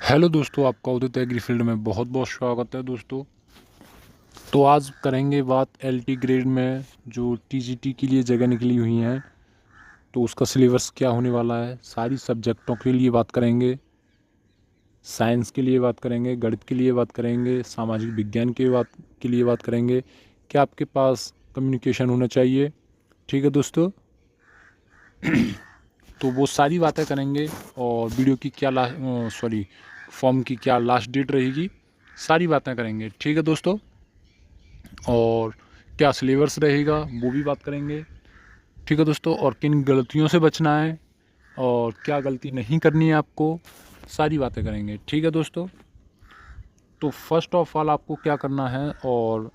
Hello दोस्तों, आपका उदित agree field में बहुत बहुत स्वागत है दोस्तों। तो आज करेंगे बात एलटी ग्रेड में जो टीजीटी के लिए जगह निकली हुई हैं, तो उसका सिलेबस क्या होने वाला है। सारी सब्जेक्टों के लिए बात करेंगे, साइंस के लिए बात करेंगे, गणित के लिए बात करेंगे, सामाजिक विज्ञान के लिए बात करेंगे। क्या आपके पास कम्युनिकेशन होना चाहिए, ठीक है दोस्तों। तो वो सारी बातें करेंगे और वीडियो की क्या फॉर्म की क्या लास्ट डेट रहेगी, सारी बातें करेंगे, ठीक है दोस्तों। और क्या सिलेबस रहेगा वो भी बात करेंगे, ठीक है दोस्तों। और किन गलतियों से बचना है और क्या गलती नहीं करनी है आपको, सारी बातें करेंगे, ठीक है दोस्तों। तो फर्स्ट ऑफ ऑल आपको क्या करना है, और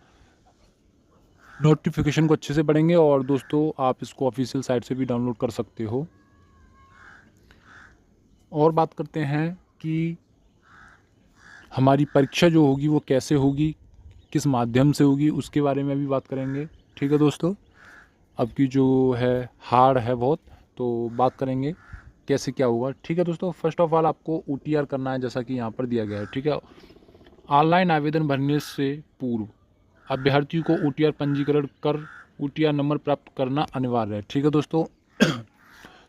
नोटिफिकेशन को अच्छे से पढ़ेंगे। और दोस्तों आप इसको ऑफिशियल साइट से भी डाउनलोड कर सकते हो। और बात करते हैं कि हमारी परीक्षा जो होगी वो कैसे होगी, किस माध्यम से होगी, उसके बारे में भी बात करेंगे, ठीक है दोस्तों। अब की जो है हार्ड है बहुत, तो बात करेंगे कैसे क्या होगा, ठीक है दोस्तों। फर्स्ट ऑफ ऑल आपको OTR करना है, जैसा कि यहाँ पर दिया गया है, ठीक है। ऑनलाइन आवेदन भरने से पूर्व अभ्यर्थी को OTR पंजीकरण कर OTR नंबर प्राप्त करना अनिवार्य है, ठीक है दोस्तों।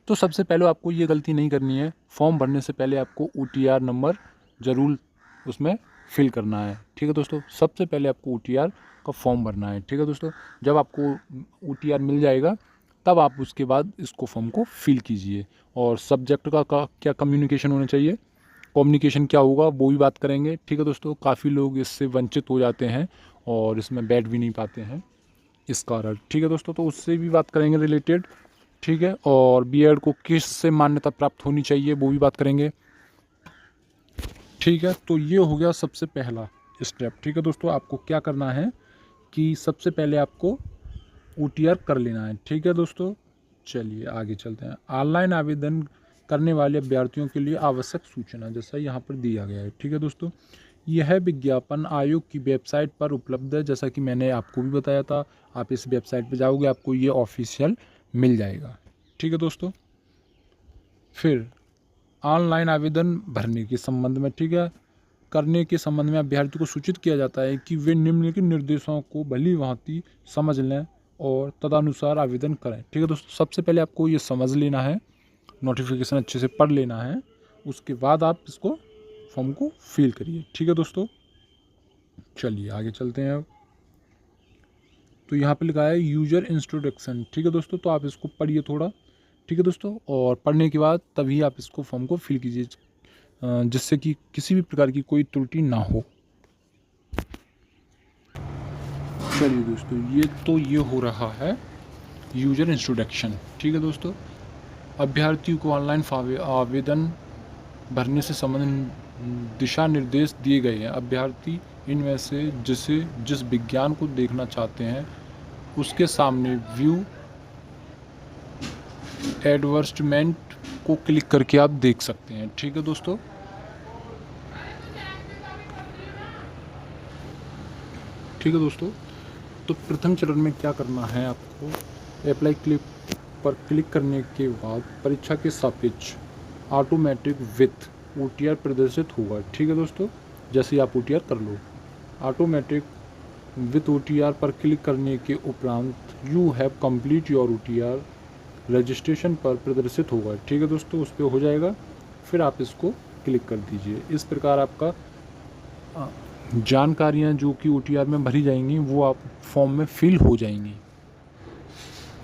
तो सबसे पहले आपको ये गलती नहीं करनी है, फॉर्म भरने से पहले आपको OTR नंबर ज़रूर उसमें फिल करना है, ठीक है दोस्तों। सबसे पहले आपको OTR का फॉर्म भरना है, ठीक है दोस्तों। जब आपको OTR मिल जाएगा तब आप उसके बाद इसको फॉर्म को फिल कीजिए। और सब्जेक्ट का क्या कम्युनिकेशन होना चाहिए, कम्युनिकेशन क्या होगा वो भी बात करेंगे, ठीक है दोस्तों। काफ़ी लोग इससे वंचित हो जाते हैं और इसमें बैठ भी नहीं पाते हैं इस कारण, ठीक है दोस्तों। तो उससे भी बात करेंगे रिलेटेड, ठीक है। और बीएड को किस से मान्यता प्राप्त होनी चाहिए वो भी बात करेंगे, ठीक है। तो ये हो गया सबसे पहला स्टेप, ठीक है दोस्तों। आपको क्या करना है कि सबसे पहले आपको OTR कर लेना है, ठीक है दोस्तों। चलिए आगे चलते हैं। ऑनलाइन आवेदन करने वाले अभ्यर्थियों के लिए आवश्यक सूचना जैसा यहाँ पर दिया गया है, ठीक है दोस्तों। यह विज्ञापन आयोग की वेबसाइट पर उपलब्ध है, जैसा कि मैंने आपको भी बताया था। आप इस वेबसाइट पर जाओगे आपको ये ऑफिशियल मिल जाएगा, ठीक है दोस्तों। फिर ऑनलाइन आवेदन भरने के संबंध में, ठीक है, करने के संबंध में अभ्यर्थी को सूचित किया जाता है कि वे निम्नलिखित निर्देशों को भली भांति समझ लें और तदनुसार आवेदन करें, ठीक है दोस्तों। सबसे पहले आपको ये समझ लेना है, नोटिफिकेशन अच्छे से पढ़ लेना है, उसके बाद आप इसको फॉर्म को फिल करिए, ठीक है दोस्तों। चलिए आगे चलते हैं अब। तो यहाँ पे लिखा है यूजर इंट्रोडक्शन, ठीक है दोस्तों। तो आप इसको पढ़िए थोड़ा, ठीक है दोस्तों। और पढ़ने के बाद तभी आप इसको फॉर्म को फिल कीजिए, जिससे कि किसी भी प्रकार की कोई त्रुटि ना हो। चलिए दोस्तों, ये हो रहा है यूजर इंट्रोडक्शन, ठीक है दोस्तों। अभ्यर्थी को ऑनलाइन आवेदन भरने से संबंधित दिशा निर्देश दिए गए हैं। अभ्यर्थी इनमें से जिस विज्ञान को देखना चाहते हैं उसके सामने व्यू एडवर्टाइजमेंट को क्लिक करके आप देख सकते हैं, ठीक है दोस्तों। ठीक है दोस्तों। तो प्रथम चरण में क्या करना है आपको, अप्लाई क्लिक पर क्लिक करने के बाद परीक्षा के सापेक्ष ऑटोमेटिक विथ OTR प्रदर्शित होगा, ठीक है दोस्तों। जैसे आप OTR कर लो, ऑटोमेटिक विथ OTR पर क्लिक करने के उपरांत you have complete your OTR registration पर प्रदर्शित होगा, ठीक है दोस्तों। उस पर हो जाएगा, फिर आप इसको क्लिक कर दीजिए। इस प्रकार आपका जानकारियाँ जो कि OTR में भरी जाएंगी वो आप फॉर्म में फिल हो जाएंगी।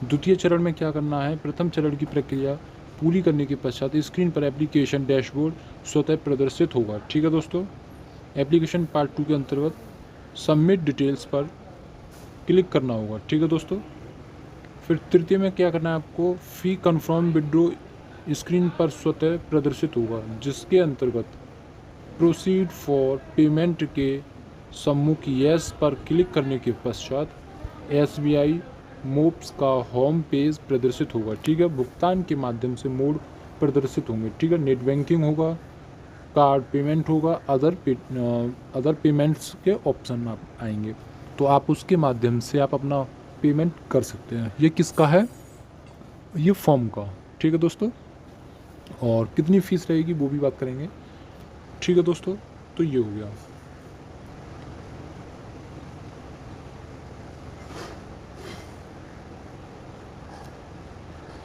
द्वितीय चरण में क्या करना है, प्रथम चरण की प्रक्रिया पूरी करने के पश्चात स्क्रीन पर एप्लीकेशन डैशबोर्ड स्वतः प्रदर्शित होगा, ठीक है दोस्तों। एप्लीकेशन पार्ट 2 के अंतर्गत सबमिट डिटेल्स पर क्लिक करना होगा, ठीक है दोस्तों। फिर तृतीय में क्या करना है आपको, फी कन्फर्म विड्रो स्क्रीन पर स्वतः प्रदर्शित होगा, जिसके अंतर्गत प्रोसीड फॉर पेमेंट के सम्मुख येस पर क्लिक करने के पश्चात SBI मोड्स का होम पेज प्रदर्शित होगा, ठीक है। भुगतान के माध्यम से मोड प्रदर्शित होंगे, ठीक है। नेट बैंकिंग होगा, कार्ड पेमेंट होगा, अदर पेमेंट्स के ऑप्शन आप आएंगे, तो आप उसके माध्यम से आप अपना पेमेंट कर सकते हैं। ये किसका है, ये फॉर्म का, ठीक है दोस्तों। और कितनी फ़ीस रहेगी वो भी बात करेंगे। ठीक है दोस्तों, तो ये हो गया।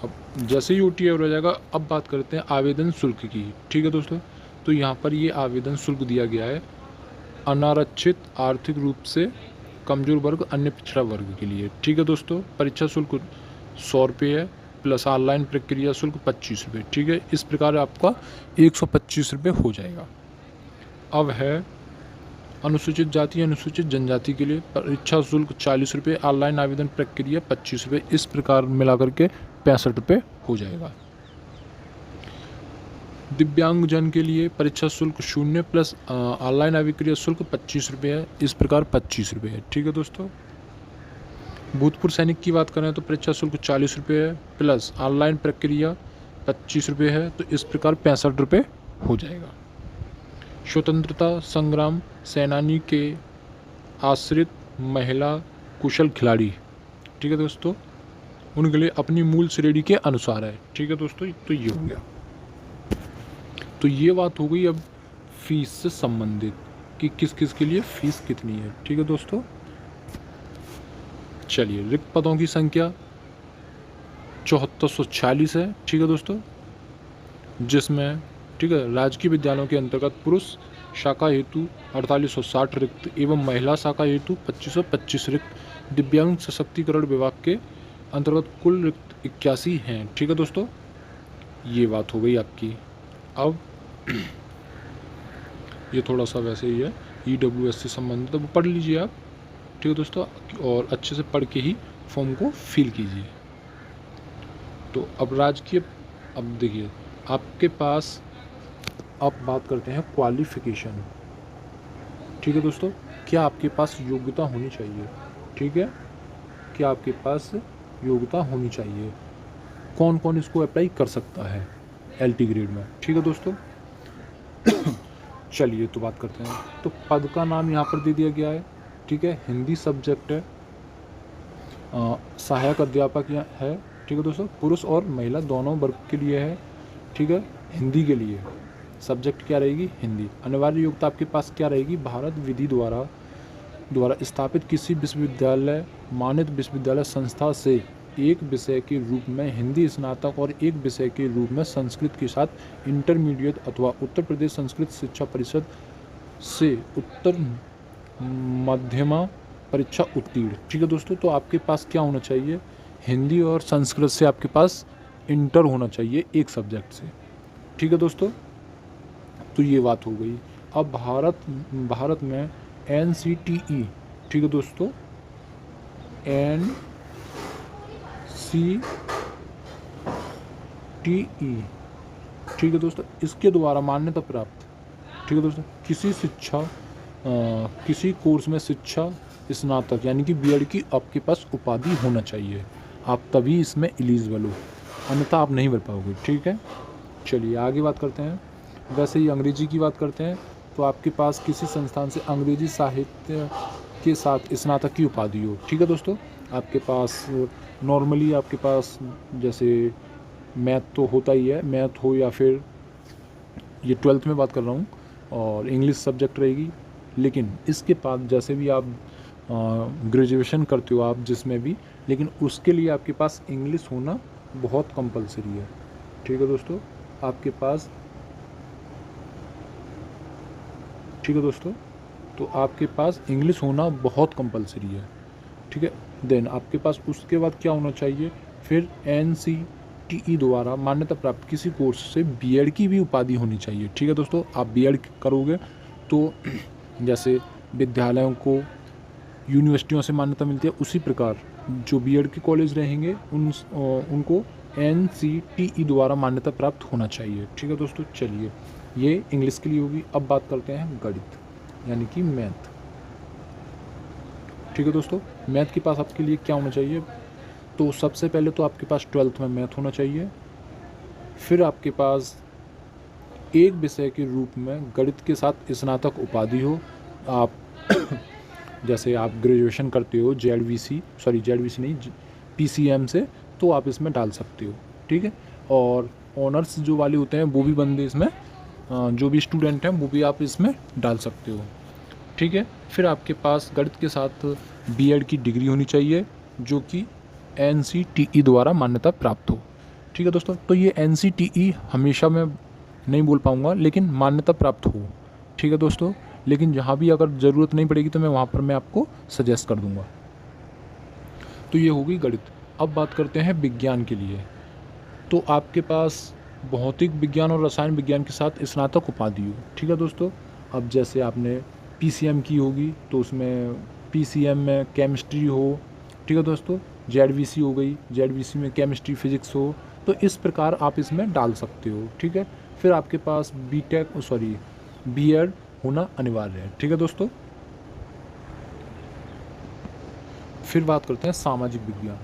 अब जैसे ही OTR हो जाएगा, अब बात करते हैं आवेदन शुल्क की। ठीक है दोस्तों, तो यहाँ पर ये आवेदन शुल्क दिया गया है अनारक्षित आर्थिक रूप से कमजोर वर्ग अन्य पिछड़ा वर्ग के लिए। ठीक है दोस्तों, परीक्षा शुल्क 100 रुपये है प्लस ऑनलाइन प्रक्रिया शुल्क 25 रुपये। ठीक है, इस प्रकार आपका 125 रुपये हो जाएगा। अब है अनुसूचित जाति अनुसूचित जनजाति के लिए परीक्षा शुल्क 40 रुपये, ऑनलाइन आवेदन प्रक्रिया 25 रुपये, इस प्रकार मिलाकर के 65 रुपये हो जाएगा। दिव्यांगजन के लिए परीक्षा शुल्क 0 प्लस ऑनलाइन आवेदन शुल्क 25 रुपये है, इस प्रकार 25 रुपये है। ठीक है दोस्तों, भूतपूर्व सैनिक की बात करें तो परीक्षा शुल्क 40 रुपये है प्लस ऑनलाइन प्रक्रिया 25 रुपये है, तो इस प्रकार 65 रुपये हो जाएगा। स्वतंत्रता संग्राम सेनानी के आश्रित महिला कुशल खिलाड़ी, ठीक है दोस्तों, उनके लिए अपनी मूल श्रेणी के अनुसार है। ठीक है दोस्तों, तो ये हो गया। तो ये बात हो गई अब फीस से संबंधित कि किस किस के लिए फीस कितनी है। ठीक है दोस्तों, चलिए रिक्त पदों की संख्या 7446 है। ठीक है दोस्तों, जिसमें ठीक है राजकीय विद्यालयों के अंतर्गत पुरुष शाखा हेतु 4860 रिक्त एवं महिला शाखा हेतु 2525 रिक्त, दिव्यांग सशक्तिकरण विभाग के अंतर्गत कुल रिक्त 81 हैं। ठीक है दोस्तों, ये बात हो गई आपकी। अब ये थोड़ा सा वैसे ही है, EWS से संबंधित, अब पढ़ लीजिए आप। ठीक है दोस्तों, और अच्छे से पढ़ के ही फॉर्म को फिल कीजिए। तो अब राजकीय, अब देखिए आपके पास, अब बात करते हैं क्वालिफ़िकेशन। ठीक है दोस्तों, क्या आपके पास योग्यता होनी चाहिए। ठीक है, क्या आपके पास योग्यता होनी चाहिए, कौन कौन इसको अप्लाई कर सकता है LT ग्रेड में। ठीक है दोस्तों, चलिए तो बात करते हैं। तो पद का नाम यहाँ पर दे दिया गया है। ठीक है, हिंदी सब्जेक्ट है, सहायक अध्यापक है। ठीक है दोस्तों, पुरुष और महिला दोनों वर्ग के लिए है। ठीक है, हिंदी के लिए सब्जेक्ट क्या रहेगी, हिंदी। अनिवार्य योग्यता आपके पास क्या रहेगी, भारत विधि द्वारा स्थापित किसी विश्वविद्यालय मान्यत विश्वविद्यालय संस्था से एक विषय के रूप में हिंदी स्नातक और एक विषय के रूप में संस्कृत के साथ इंटरमीडिएट अथवा उत्तर प्रदेश संस्कृत शिक्षा परिषद से उत्तर मध्यमा परीक्षा उत्तीर्ण। ठीक है दोस्तों, तो आपके पास क्या होना चाहिए, हिंदी और संस्कृत से आपके पास इंटर होना चाहिए एक सब्जेक्ट से। ठीक है दोस्तों, तो ये बात हो गई। अब भारत में NCTE, ठीक है दोस्तों, NCTE, ठीक है दोस्तों, इसके द्वारा मान्यता प्राप्त। ठीक है दोस्तों, किसी कोर्स में शिक्षा स्नातक यानी कि B.Ed की आपके पास उपाधि होना चाहिए, आप तभी इसमें एलिजिबल हो, अन्यथा आप नहीं भर पाओगे। ठीक है, चलिए आगे बात करते हैं। वैसे ही अंग्रेजी की बात करते हैं, तो आपके पास किसी संस्थान से अंग्रेजी साहित्य के साथ स्नातक की उपाधि हो। ठीक है दोस्तों, आपके पास नॉर्मली आपके पास जैसे मैथ तो होता ही है, मैथ हो या फिर ये 12th में बात कर रहा हूँ, और इंग्लिश सब्जेक्ट रहेगी। लेकिन इसके बाद जैसे भी आप ग्रेजुएशन करते हो आप जिसमें भी, लेकिन उसके लिए आपके पास इंग्लिश होना बहुत कंपलसरी है। ठीक है दोस्तों, आपके पास, ठीक है दोस्तों, तो आपके पास इंग्लिश होना बहुत कंपलसरी है। ठीक है, देन आपके पास उसके बाद क्या होना चाहिए, फिर NCTE द्वारा मान्यता प्राप्त किसी कोर्स से B.Ed की भी उपाधि होनी चाहिए। ठीक है दोस्तों, आप B.Ed करोगे तो जैसे विद्यालयों को यूनिवर्सिटियों से मान्यता मिलती है, उसी प्रकार जो B.Ed के कॉलेज रहेंगे उनको NCTE द्वारा मान्यता प्राप्त होना चाहिए। ठीक है दोस्तों, चलिए ये इंग्लिश के लिए होगी। अब बात करते हैं गणित यानी कि मैथ। ठीक है दोस्तों, मैथ के पास आपके लिए क्या होना चाहिए, तो सबसे पहले तो आपके पास 12th में मैथ होना चाहिए, फिर आपके पास एक विषय के रूप में गणित के साथ स्नातक उपाधि हो। आप जैसे आप ग्रेजुएशन करते हो जेडवीसी नहीं PCM से, तो आप इसमें डाल सकते हो। ठीक है, और ऑनर्स जो वाले होते हैं वो भी बंदे इसमें जो भी स्टूडेंट हैं वो भी आप इसमें डाल सकते हो। ठीक है, फिर आपके पास गणित के साथ बीएड की डिग्री होनी चाहिए जो कि एनसीटीई द्वारा मान्यता प्राप्त हो। ठीक है दोस्तों, तो ये एनसीटीई हमेशा मैं नहीं बोल पाऊँगा, लेकिन मान्यता प्राप्त हो। ठीक है दोस्तों, लेकिन जहाँ भी अगर ज़रूरत नहीं पड़ेगी तो मैं वहाँ पर मैं आपको सजेस्ट कर दूँगा। तो ये हो गई गणित। अब बात करते हैं विज्ञान के लिए। तो आपके पास भौतिक विज्ञान और रसायन विज्ञान के साथ स्नातक उपाधि हो। ठीक है दोस्तों, अब जैसे आपने पीसीएम की होगी तो उसमें पीसीएम में केमिस्ट्री हो। ठीक है दोस्तों, जेडवीसी हो गई, जेडवीसी में केमिस्ट्री फिजिक्स हो, तो इस प्रकार आप इसमें डाल सकते हो। ठीक है, फिर आपके पास बीएड होना अनिवार्य है। ठीक है दोस्तों, फिर बात करते हैं सामाजिक विज्ञान।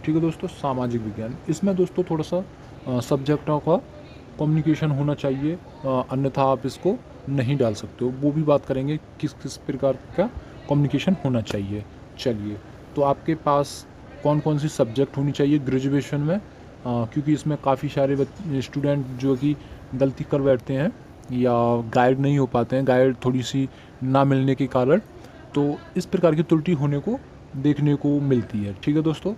ठीक है दोस्तों, सामाजिक विज्ञान, इसमें दोस्तों थोड़ा सा सब्जेक्टों का कम्युनिकेशन होना चाहिए, अन्यथा आप इसको नहीं डाल सकते हो। वो भी बात करेंगे किस किस प्रकार का कम्युनिकेशन होना चाहिए। चलिए, तो आपके पास कौन कौन सी सब्जेक्ट होनी चाहिए ग्रेजुएशन में, क्योंकि इसमें काफ़ी सारे स्टूडेंट जो कि गलती कर बैठते हैं या गाइड नहीं हो पाते हैं, गाइड थोड़ी सी ना मिलने के कारण, तो इस प्रकार की त्रुटि होने को देखने को मिलती है। ठीक है दोस्तों,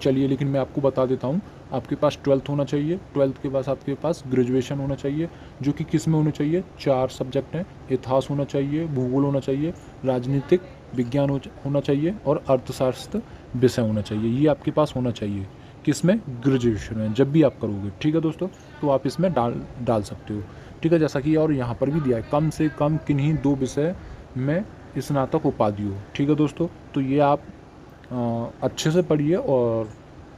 चलिए, लेकिन मैं आपको बता देता हूँ, आपके पास 12th होना चाहिए, 12th के बाद आपके पास ग्रेजुएशन होना चाहिए, जो कि किस में होना चाहिए, 4 सब्जेक्ट हैं, इतिहास होना चाहिए, भूगोल होना चाहिए, राजनीतिक विज्ञान होना चाहिए और अर्थशास्त्र विषय होना चाहिए। ये आपके पास होना चाहिए किस में, ग्रेजुएशन में, जब भी आप करोगे। ठीक है दोस्तों, तो आप इसमें डाल सकते हो। ठीक है, जैसा कि और यहाँ पर भी दिया है, कम से कम किन्हीं 2 विषय में स्नातक उपाधि हो। ठीक है दोस्तों, तो ये आप अच्छे से पढ़िए, और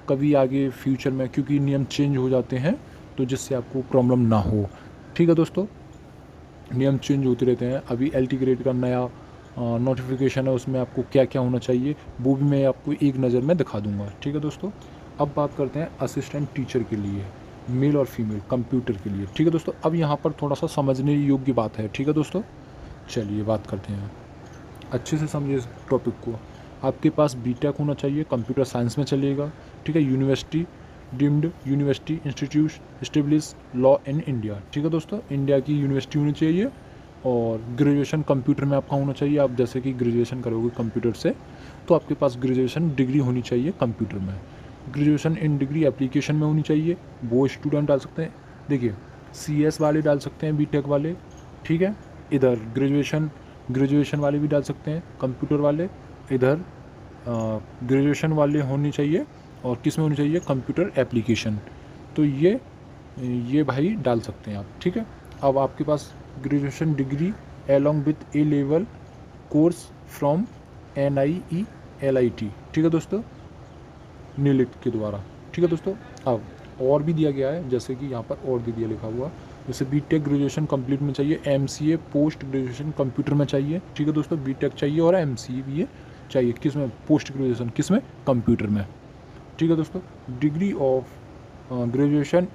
कभी आगे फ्यूचर में, क्योंकि नियम चेंज हो जाते हैं, तो जिससे आपको प्रॉब्लम ना हो। ठीक है दोस्तों, नियम चेंज होते रहते हैं। अभी एलटी ग्रेड का नया नोटिफिकेशन है, उसमें आपको क्या क्या होना चाहिए वो भी मैं आपको एक नज़र में दिखा दूंगा। ठीक है दोस्तों, अब बात करते हैं असिस्टेंट टीचर के लिए, मेल और फीमेल कंप्यूटर के लिए। ठीक है दोस्तों, अब यहाँ पर थोड़ा सा समझने योग्य बात है। ठीक है दोस्तों, चलिए बात करते हैं, अच्छे से समझिए इस टॉपिक को। आपके पास बीटेक होना चाहिए, कंप्यूटर साइंस में चलेगा। ठीक है, university deemed university institute establish law in India. ठीक है दोस्तों, इंडिया की यूनिवर्सिटी होनी चाहिए, और ग्रेजुएशन कंप्यूटर में आपका होना चाहिए। आप जैसे कि ग्रेजुएशन करोगे कंप्यूटर से, तो आपके पास ग्रेजुएशन डिग्री होनी चाहिए कंप्यूटर में। ग्रेजुएशन इन डिग्री एप्लीकेशन में होनी चाहिए, वो स्टूडेंट डाल सकते हैं। देखिए, सीएस वाले डाल सकते हैं, बीटेक वाले। ठीक है, इधर ग्रेजुएशन वाले भी डाल सकते हैं, कंप्यूटर वाले। इधर ग्रेजुएशन वाले होनी चाहिए, और किस में होनी चाहिए, कंप्यूटर एप्लीकेशन। तो ये भाई डाल सकते हैं आप। ठीक है, अब आपके पास graduation degree along with A level course from NIELIT। ठीक है दोस्तों, नीलिट के द्वारा। ठीक है दोस्तों, अब और भी दिया गया है, जैसे कि यहाँ पर और भी दिया लिखा हुआ, जैसे बीटेक ग्रेजुएशन कंप्लीट में चाहिए, MCA पोस्ट ग्रेजुएशन कंप्यूटर में चाहिए। ठीक है दोस्तों, बीटेक चाहिए और MCA भी चाहिए, किस में, पोस्ट ग्रेजुएशन किस में, कंप्यूटर में। ठीक है दोस्तों, degree of graduation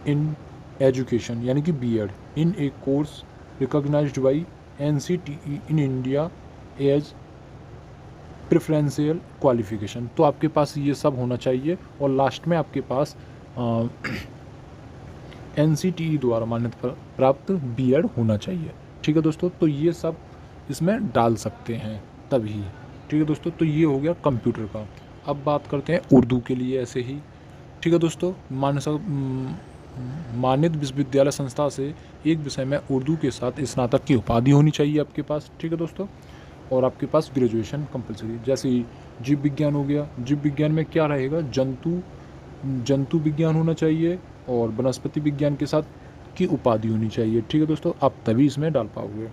in education यानी कि B Ed in a course recognised by NCTE in India as preferential qualification. तो आपके पास ये सब होना चाहिए, और लास्ट में आपके पास NCTE द्वारा मान्यता प्राप्त बीएड होना चाहिए। ठीक है दोस्तों, तो ये सब इसमें डाल सकते हैं तभी। ठीक है दोस्तों, तो ये हो गया कंप्यूटर का। अब बात करते हैं उर्दू के लिए ऐसे ही। ठीक है दोस्तों, मानित विश्वविद्यालय संस्था से एक विषय में उर्दू के साथ स्नातक की उपाधि होनी चाहिए आपके पास। ठीक है दोस्तों, और आपके पास ग्रेजुएशन कंपलसरी, जैसे जीव विज्ञान हो गया, जीव विज्ञान में क्या रहेगा, जंतु विज्ञान होना चाहिए, और वनस्पति विज्ञान के साथ की उपाधि होनी चाहिए। ठीक है दोस्तों, आप तभी इसमें डाल पाओगे।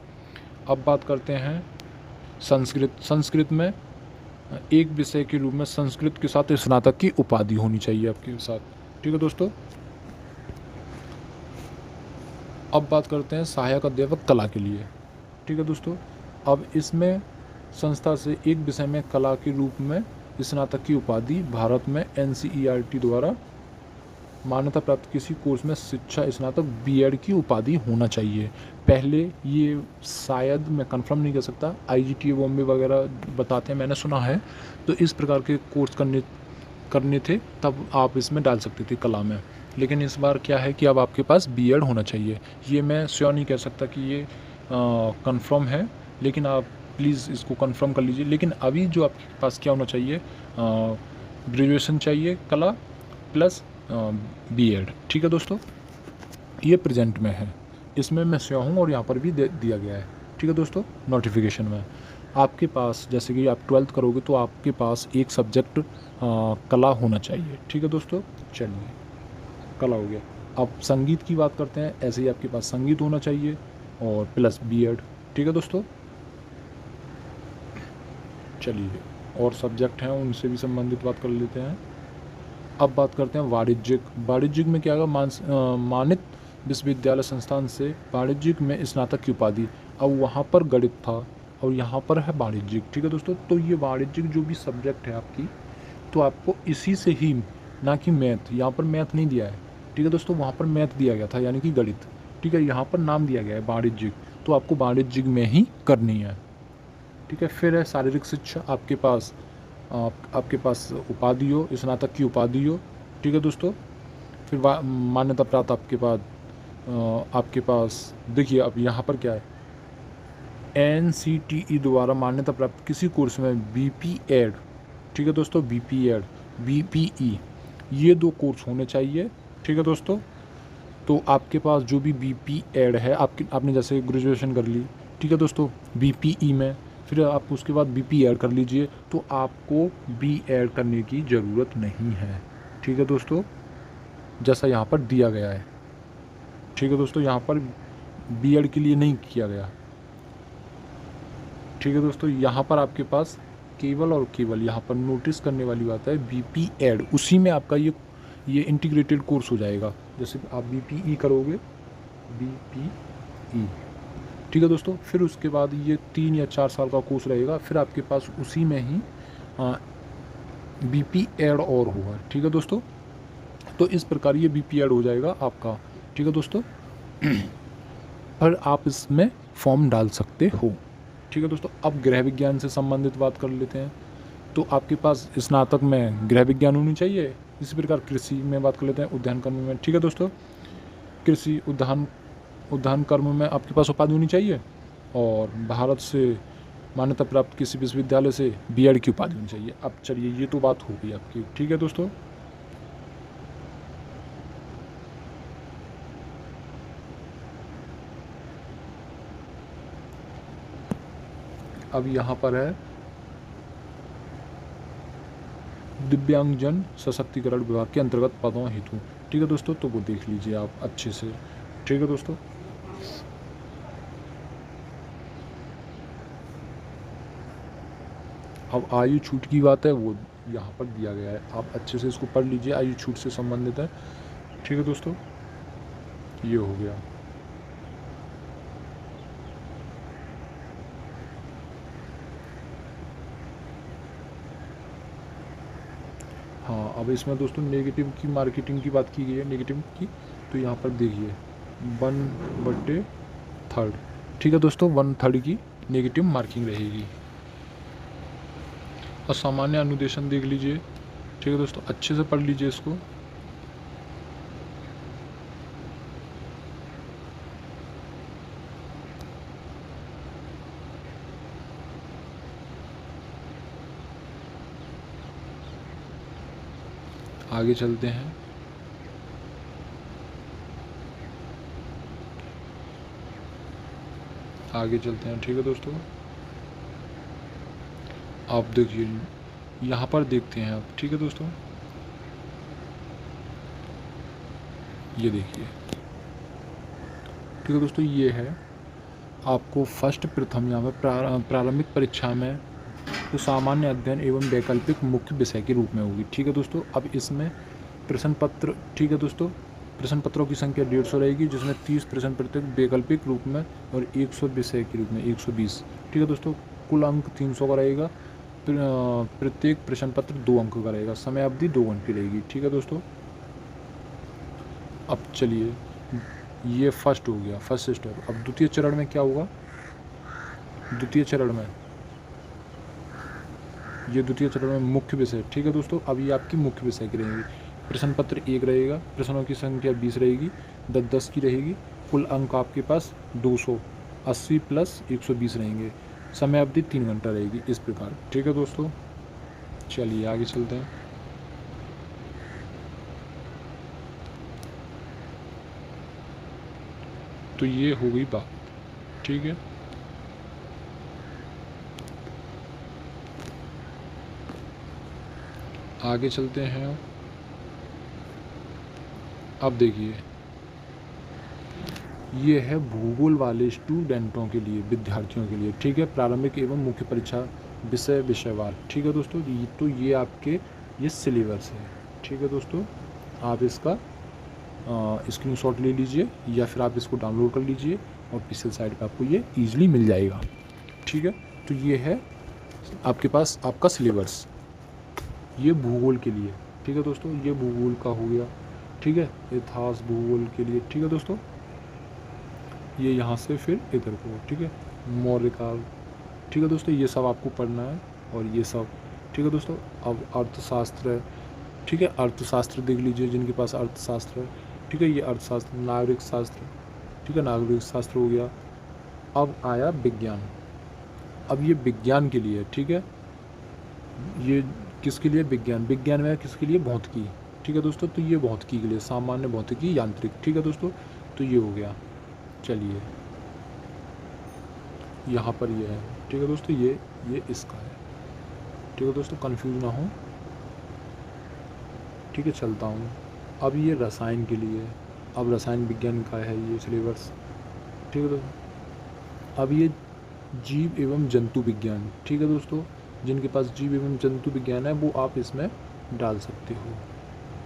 अब बात करते हैं संस्कृत में एक विषय के रूप में संस्कृत के साथ स्नातक की उपाधि होनी चाहिए आपके साथ। ठीक है दोस्तों, अब बात करते हैं सहायक अध्यापक कला के लिए। ठीक है दोस्तों, अब इसमें संस्था से एक विषय में कला के रूप में स्नातक की उपाधि भारत में NCERT द्वारा मान्यता प्राप्त किसी कोर्स में शिक्षा स्नातक बीएड की उपाधि होना चाहिए। पहले ये शायद मैं कंफर्म नहीं कर सकता, IGTA बॉम्बे वगैरह बताते हैं, मैंने सुना है, तो इस प्रकार के कोर्स करने थे, तब आप इसमें डाल सकते थे कला में। लेकिन इस बार क्या है कि अब आपके पास बीएड होना चाहिए। ये मैं श्योर नहीं कह सकता कि ये कंफर्म है, लेकिन आप प्लीज़ इसको कंफर्म कर लीजिए। लेकिन अभी जो आपके पास क्या होना चाहिए, ग्रेजुएशन चाहिए कला प्लस बीएड। ठीक है दोस्तों, ये प्रेजेंट में है, इसमें मैं श्योर हूँ और यहाँ पर भी दिया गया है। ठीक है दोस्तों, नोटिफिकेशन में आपके पास जैसे कि आप 12th करोगे तो आपके पास एक सब्जेक्ट कला होना चाहिए। ठीक है दोस्तों, चलिए कला हो गया। अब संगीत की बात करते हैं, ऐसे ही आपके पास संगीत होना चाहिए और प्लस बीएड। ठीक है दोस्तों, चलिए और सब्जेक्ट हैं उनसे भी संबंधित बात कर लेते हैं। अब बात करते हैं वाणिज्यिक। वाणिज्यिक में क्या होगा, मानित विश्वविद्यालय संस्थान से वाणिज्यिक में स्नातक की उपाधि। अब वहाँ पर गणित था और यहाँ पर है वाणिज्यिक। ठीक है दोस्तों, तो ये वाणिज्यिक जो भी सब्जेक्ट है आपकी, तो आपको इसी से ही, ना कि मैथ, यहाँ पर मैथ नहीं दिया है। ठीक है दोस्तों, वहाँ पर मैथ दिया गया था यानी कि गणित। ठीक है, यहाँ पर नाम दिया गया है वाणिज्यिक, तो आपको वाणिज्यिक में ही करनी है। ठीक है, फिर है शारीरिक शिक्षा। आपके पास उपाधि हो, स्नातक की उपाधि हो। ठीक है दोस्तों, फिर मान्यता प्राप्त आपके पास देखिए, अब यहाँ पर क्या है, NCTE द्वारा मान्यता प्राप्त किसी कोर्स में BPEd। ठीक है दोस्तों, BPEd, BPE, ये 2 कोर्स होने चाहिए। ठीक है दोस्तों, तो आपके पास जो भी BPEd है, आपने जैसे ग्रेजुएशन कर ली, ठीक है दोस्तों, BPE में, फिर आप उसके बाद BPEd कर लीजिए, तो आपको BEd करने की ज़रूरत नहीं है। ठीक है दोस्तों, जैसा यहाँ पर दिया गया है। ठीक है दोस्तों, यहाँ पर BEd के लिए नहीं किया गया। ठीक है दोस्तों, यहाँ पर आपके पास केवल और केवल यहाँ पर नोटिस करने वाली बात है BPEd, उसी में आपका ये इंटीग्रेटेड कोर्स हो जाएगा। जैसे आप BPE करोगे, BPE। ठीक है दोस्तों, फिर उसके बाद ये 3 या 4 साल का कोर्स रहेगा, फिर आपके पास उसी में ही BPEd और होगा। ठीक है दोस्तों, तो इस प्रकार ये BPEd हो जाएगा आपका। ठीक है दोस्तों, पर आप इसमें फॉर्म डाल सकते हो। ठीक है दोस्तों, अब गृह विज्ञान से संबंधित बात कर लेते हैं। तो आपके पास स्नातक में गृह विज्ञान होनी चाहिए। इसी प्रकार कृषि में बात कर लेते हैं, उद्यान कर्म में। ठीक है दोस्तों, कृषि उद्यान कर्म में आपके पास उपाधि होनी चाहिए और भारत से मान्यता प्राप्त किसी विश्वविद्यालय से BEd की उपाधि होनी चाहिए। अब चलिए, ये तो बात हो गई आपकी। ठीक है दोस्तों, अब यहाँ पर है दिव्यांगजन सशक्तिकरण विभाग के अंतर्गत पदों हेतु। ठीक है दोस्तों, तो वो देख लीजिए आप अच्छे से। ठीक है दोस्तों, अब आयु छूट की बात है, वो यहाँ पर दिया गया है, आप अच्छे से इसको पढ़ लीजिए, आयु छूट से संबंधित है। ठीक है दोस्तों, ये हो गया। हाँ, अब इसमें दोस्तों नेगेटिव की मार्केटिंग की बात की गई है, नेगेटिव की, तो यहाँ पर देखिए 1/3। ठीक है दोस्तों, 1/3 की नेगेटिव मार्किंग रहेगी। और सामान्य अनुदेशन देख लीजिए। ठीक है दोस्तों, अच्छे से पढ़ लीजिए इसको। आगे चलते हैं। आगे चलते हैं। ठीक है दोस्तों, आप देखिए यहाँ पर देखते हैं आप। ठीक है दोस्तों, ये देखिए। ठीक है दोस्तों, ये है आपको फर्स्ट प्रथम यहाँ पर प्रारंभिक परीक्षा में तो सामान्य अध्ययन एवं वैकल्पिक मुख्य विषय के रूप में होगी। ठीक है दोस्तों, अब इसमें प्रश्न पत्र, ठीक है दोस्तों, प्रश्न पत्रों की संख्या 150 रहेगी, जिसमें 30 प्रश्न पत्र वैकल्पिक रूप में और 100 विषय के रूप में 120। ठीक है दोस्तों, कुल अंक 300 का रहेगा। प्रत्येक प्रश्न पत्र 2 अंक का रहेगा। समय अवधि 2 घंटे रहेगी। ठीक है दोस्तों, अब चलिए, ये फर्स्ट हो गया, फर्स्ट स्टेप। अब द्वितीय चरण में क्या होगा, द्वितीय चरण में ये द्वितीय चरण में मुख्य विषय। ठीक है दोस्तों, अब ये आपकी मुख्य विषय की रहेंगी। प्रश्न पत्र 1 रहेगा, प्रश्नों की संख्या 20 रहेगी, 10-10 की रहेगी, कुल अंक आपके पास 280 प्लस 120 रहेंगे, समय अवधि 3 घंटा रहेगी, इस प्रकार। ठीक है दोस्तों, चलिए आगे चलते हैं। तो ये हो गई बात, ठीक है। आगे चलते हैं। अब देखिए, ये है भूगोल वाले स्टूडेंटों के लिए, विद्यार्थियों के लिए, ठीक है। प्रारंभिक एवं मुख्य परीक्षा विषयवार, ठीक है दोस्तों। तो ये आपके ये सिलेबस है, ठीक है दोस्तों। आप इसका स्क्रीनशॉट ले लीजिए या फिर आप इसको डाउनलोड कर लीजिए और ऑफिशियल साइट पे आपको ये ईजिली मिल जाएगा, ठीक है। तो ये है आपके पास आपका सिलेबस, ये भूगोल के लिए, ठीक है दोस्तों। ये भूगोल का हो गया, ठीक है, इतिहास भूगोल के लिए, ठीक है दोस्तों। ये यहाँ से फिर इधर को, ठीक है, मौर्य काल, ठीक है दोस्तों। ये सब आपको पढ़ना है और ये सब, ठीक है दोस्तों। अब अर्थशास्त्र है, ठीक है, अर्थशास्त्र देख लीजिए जिनके पास अर्थशास्त्र है, ठीक है। ये अर्थशास्त्र, नागरिक शास्त्र, ठीक है, नागरिक शास्त्र हो गया। अब आया विज्ञान, अब ये विज्ञान के लिए, ठीक है। ये किसके लिए? विज्ञान, विज्ञान में किसके लिए? भौतिकी, ठीक है दोस्तों। तो ये भौतिकी के लिए, सामान्य भौतिकी, यांत्रिक, ठीक है दोस्तों। तो ये हो गया। चलिए यहाँ पर ये है, ठीक है दोस्तों, ये इसका है, ठीक है दोस्तों, कंफ्यूज ना हो, ठीक है। चलता हूँ। अब ये रसायन के लिए, अब रसायन विज्ञान का है ये सिलेबस, ठीक है दोस्तों। अब ये जीव एवं जंतु विज्ञान, ठीक है दोस्तों। जिनके पास जीव एवं जंतु विज्ञान है वो आप इसमें डाल सकते हो।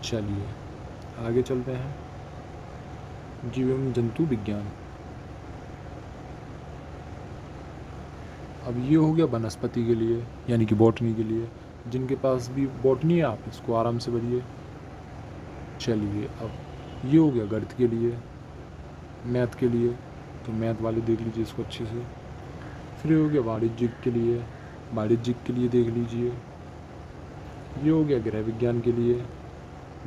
चलिए आगे चलते हैं। जीव एवं जंतु विज्ञान, अब ये हो गया वनस्पति के लिए, यानी कि बॉटनी के लिए। जिनके पास भी बॉटनी है आप इसको आराम से भरिए। चलिए अब ये हो गया गणित के लिए, मैथ के लिए, तो मैथ वाले देख लीजिए इसको अच्छे से। फिर ये हो गया वाणिज्यिक के लिए, वाणिज्यिक के लिए देख लीजिए। ये हो गया गृह विज्ञान के लिए,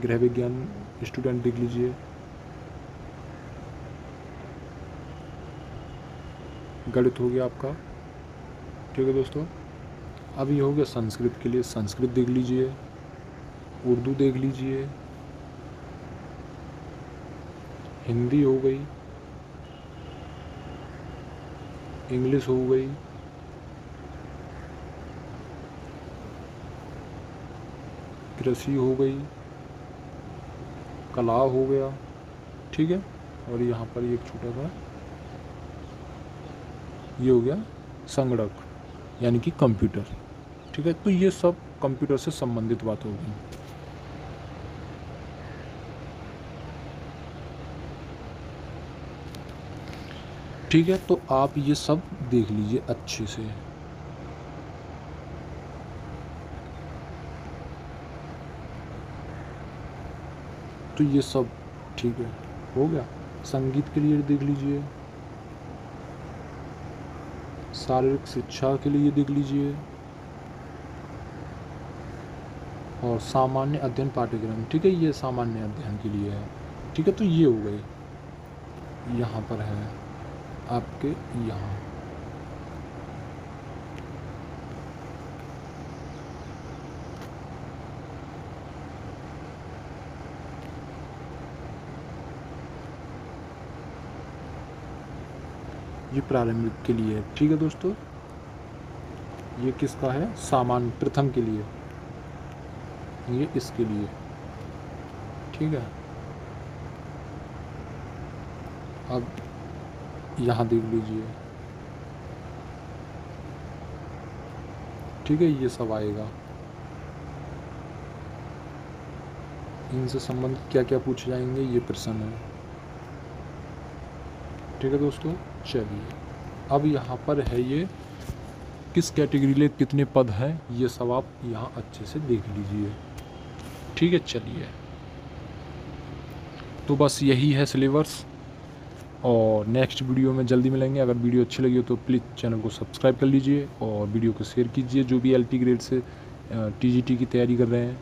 गृह विज्ञान स्टूडेंट देख लीजिए। गणित हो गया आपका, ठीक है दोस्तों। अब ये हो गया संस्कृत के लिए, संस्कृत देख लीजिए, उर्दू देख लीजिए, हिंदी हो गई, इंग्लिश हो गई, कृषि हो गई, कला हो गया, ठीक है। और यहाँ पर एक छोटा सा ये हो गया संगणक, यानी कि कंप्यूटर, ठीक है। तो ये सब कंप्यूटर से संबंधित बात होगी। ठीक है, तो आप ये सब देख लीजिए अच्छे से। तो ये सब ठीक है, हो गया। संगीत के लिए देख लीजिए, शारीरिक शिक्षा के लिए देख लीजिए, और सामान्य अध्ययन पाठ्यक्रम, ठीक है, ये सामान्य अध्ययन के लिए है, ठीक है। तो ये हो गए, यहाँ पर है आपके यहाँ। ये प्रारंभिक के लिए है, ठीक है दोस्तों। ये किसका है? सामान्य प्रथम के लिए, ये इसके लिए, ठीक है। अब यहाँ देख लीजिए, ठीक है, ये सब आएगा। इनसे संबंधित क्या क्या पूछे जाएंगे ये प्रश्न है, ठीक है दोस्तों। चलिए अब यहाँ पर है ये किस कैटेगरी में कितने पद हैं, ये सब आप यहाँ अच्छे से देख लीजिए, ठीक है। चलिए तो बस यही है सिलेबस, और नेक्स्ट वीडियो में जल्दी मिलेंगे। अगर वीडियो अच्छी लगी हो तो प्लीज़ चैनल को सब्सक्राइब कर लीजिए और वीडियो को शेयर कीजिए जो भी LT ग्रेड से TGT की तैयारी कर रहे हैं,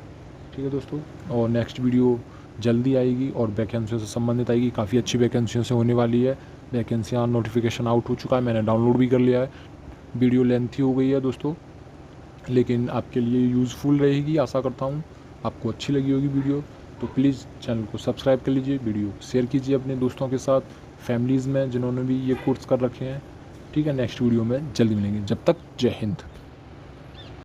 ठीक है। ठीक है दोस्तों। और नेक्स्ट वीडियो जल्दी आएगी और वैकेंसियों से संबंधित आएगी, काफ़ी अच्छी वैकेंसियों से होने वाली है। वैकेंसियाँ नोटिफिकेशन आउट हो चुका है, मैंने डाउनलोड भी कर लिया है। वीडियो लेंथी हो गई है दोस्तों, लेकिन आपके लिए यूज़फुल रहेगी, आशा करता हूँ आपको अच्छी लगी होगी वीडियो। तो प्लीज़ चैनल को सब्सक्राइब कर लीजिए, वीडियो शेयर कीजिए अपने दोस्तों के साथ, फैमिलीज़ में जिन्होंने भी ये कोर्स कर रखे हैं। ठीक है, नेक्स्ट वीडियो में जल्दी मिलेंगे, जब तक जय हिंद।